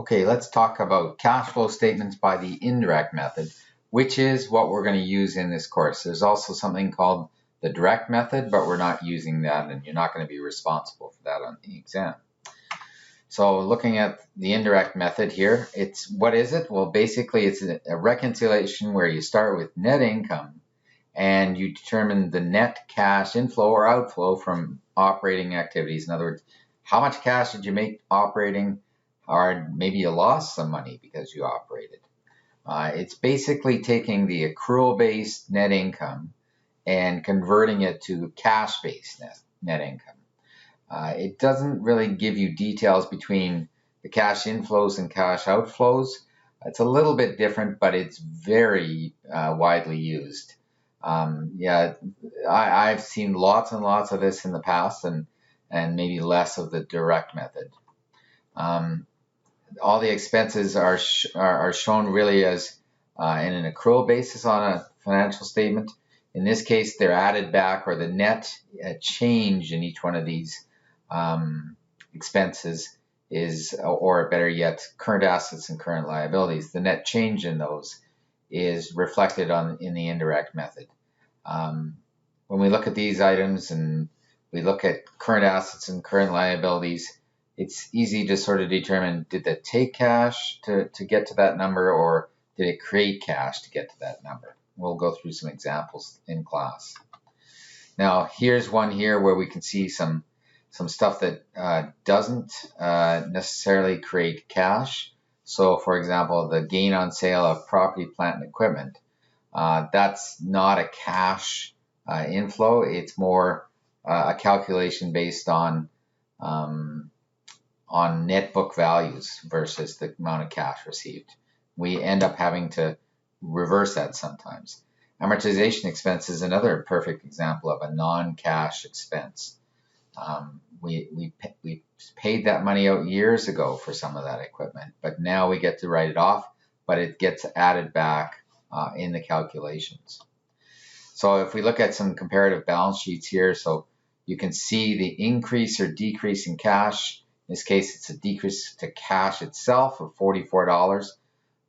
Okay, let's talk about cash flow statements by the indirect method, which is what we're going to use in this course. There's also something called the direct method, but we're not using that, and you're not going to be responsible for that on the exam. So looking at the indirect method here, what is it? Well, basically it's a reconciliation where you start with net income and you determine the net cash inflow or outflow from operating activities. In other words, how much cash did you make operating, or maybe you lost some money because you operated. It's basically taking the accrual-based net income and converting it to cash-based net income. It doesn't really give you details between the cash inflows and cash outflows. It's a little bit different, but it's very widely used. I've seen lots and lots of this in the past, and maybe less of the direct method. All the expenses are shown really as in an accrual basis on a financial statement. In this case, they're added back, or the net change in each one of these expenses is, or better yet, current assets and current liabilities. The net change in those is reflected in the indirect method. When we look at these items and we look at current assets and current liabilities, it's easy to sort of determine, did that take cash to get to that number, or did it create cash to get to that number? We'll go through some examples in class. Now, here's one here where we can see some stuff that doesn't necessarily create cash. So, for example, the gain on sale of property, plant, and equipment. That's not a cash inflow. It's more a calculation based on net book values versus the amount of cash received. We end up having to reverse that sometimes. Amortization expense is another perfect example of a non-cash expense. We paid that money out years ago for some of that equipment, but now we get to write it off, but it gets added back in the calculations. So if we look at some comparative balance sheets here, so you can see the increase or decrease in cash. In this case, it's a decrease to cash itself of $44,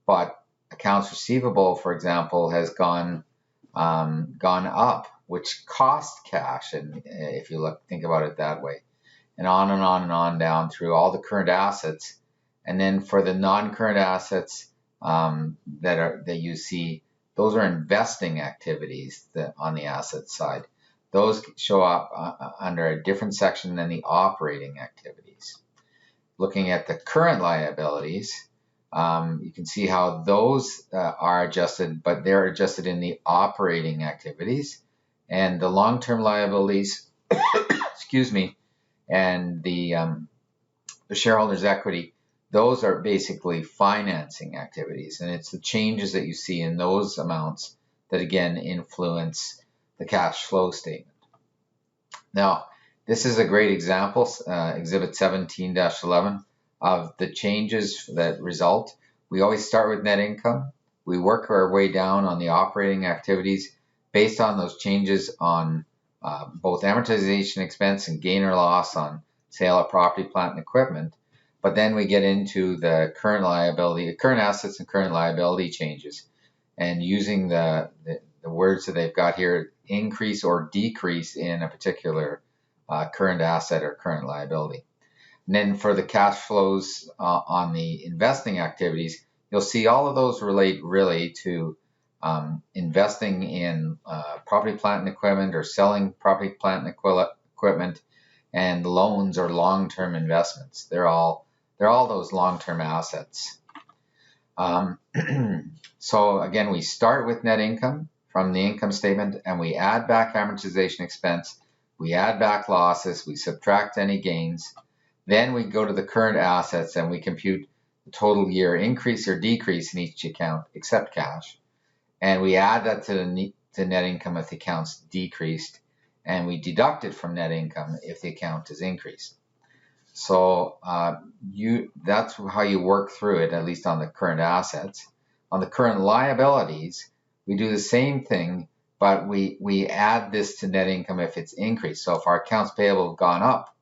but accounts receivable, for example, has gone up, which cost cash, and if you think about it that way, and on and on and on down through all the current assets. And then for the non-current assets that you see, those are investing activities on the asset side. Those show up under a different section than the operating activities. Looking at the current liabilities, you can see how those are adjusted, but they're adjusted in the operating activities. And the long-term liabilities, excuse me, and the shareholders' equity, those are basically financing activities. And it's the changes that you see in those amounts that, again, influence the cash flow statement. Now, this is a great example, Exhibit 17-11, of the changes that result. We always start with net income. We work our way down on the operating activities based on those changes on both amortization expense and gain or loss on sale of property, plant, and equipment. But then we get into the current assets and current liability changes, and using the words that they've got here, increase or decrease in a particular current asset or current liability. And then for the cash flows on the investing activities, you'll see all of those relate really to investing in property, plant, and equipment, or selling property, plant, and equipment, and loans or long-term investments. They're all those long-term assets. So again, we start with net income from the income statement, and we add back amortization expense, we add back losses, we subtract any gains. Then we go to the current assets and we compute the total year increase or decrease in each account except cash. And we add that to net income if the account's decreased, and we deduct it from net income if the account is increased. So that's how you work through it, at least on the current assets. On the current liabilities, we do the same thing, but we add this to net income if it's increased. So if our accounts payable have gone up,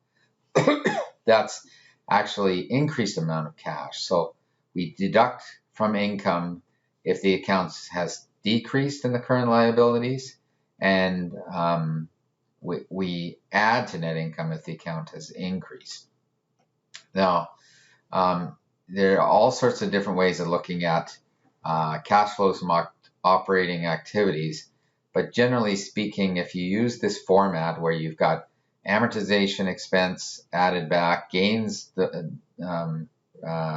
that's actually increased amount of cash. So We deduct from income if the account has decreased in the current liabilities, and we add to net income if the account has increased. Now, there are all sorts of different ways of looking at cash flows from operating activities, but generally speaking, if you use this format where you've got amortization expense added back, gains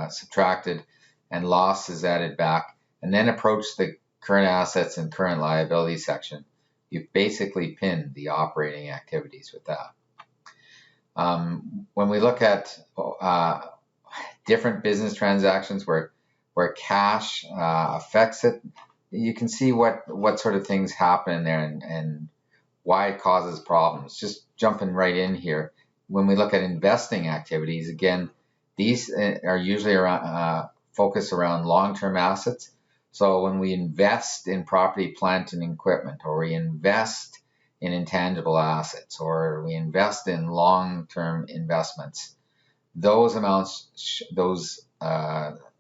subtracted, and losses added back, and then approach the current assets and current liabilities section, you've basically pinned the operating activities with that. When we look at different business transactions where cash affects it, you can see what sort of things happen in there and why it causes problems. Just jumping right in here, when we look at investing activities, again, these are usually around focused around long-term assets. So when we invest in property, plant, and equipment, or we invest in intangible assets, or we invest in long-term investments, those amounts, those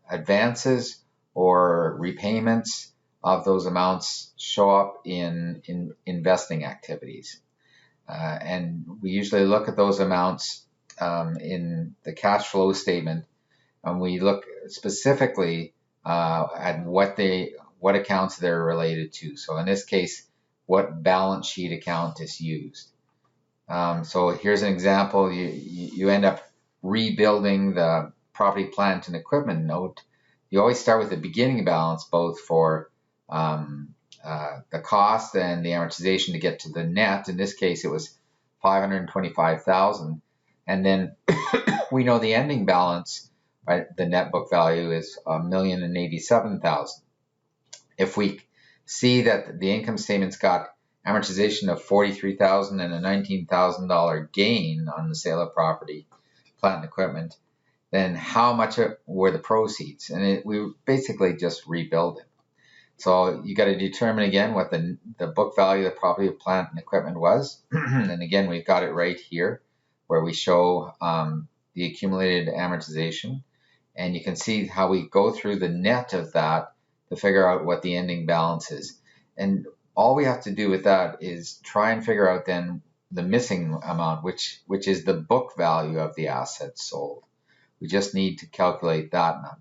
advances or repayments of those amounts show up in investing activities. And we usually look at those amounts in the cash flow statement, and we look specifically at what accounts they're related to. So in this case, what balance sheet account is used. So here's an example. You end up rebuilding the property, plant, and equipment note. You always start with the beginning balance, both for the cost and the amortization to get to the net. In this case, it was $525,000, and then we know the ending balance, right? The net book value is $1,087,000. If we see that the income statement's got amortization of $43,000 and a $19,000 gain on the sale of property, plant, and equipment, then how much were the proceeds? And we basically just rebuild it. So you got to determine again what the book value of property, plant, and equipment was. And again, we've got it right here where we show the accumulated amortization. And you can see how we go through the net of that to figure out what the ending balance is. And all we have to do with that is try and figure out then the missing amount, which is the book value of the assets sold. We just need to calculate that number.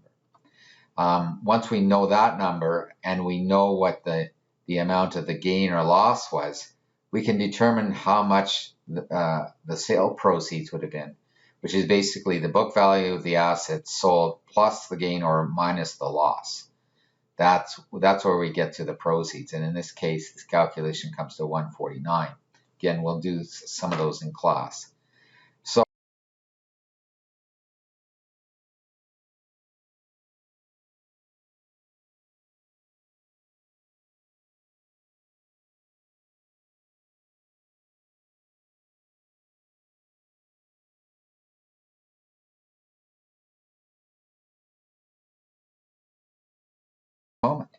Once we know that number and we know what the amount of the gain or loss was, we can determine how much the sale proceeds would have been, which is basically the book value of the assets sold plus the gain or minus the loss. That's where we get to the proceeds. And in this case, this calculation comes to 149. Again, we'll do some of those in class. Moment.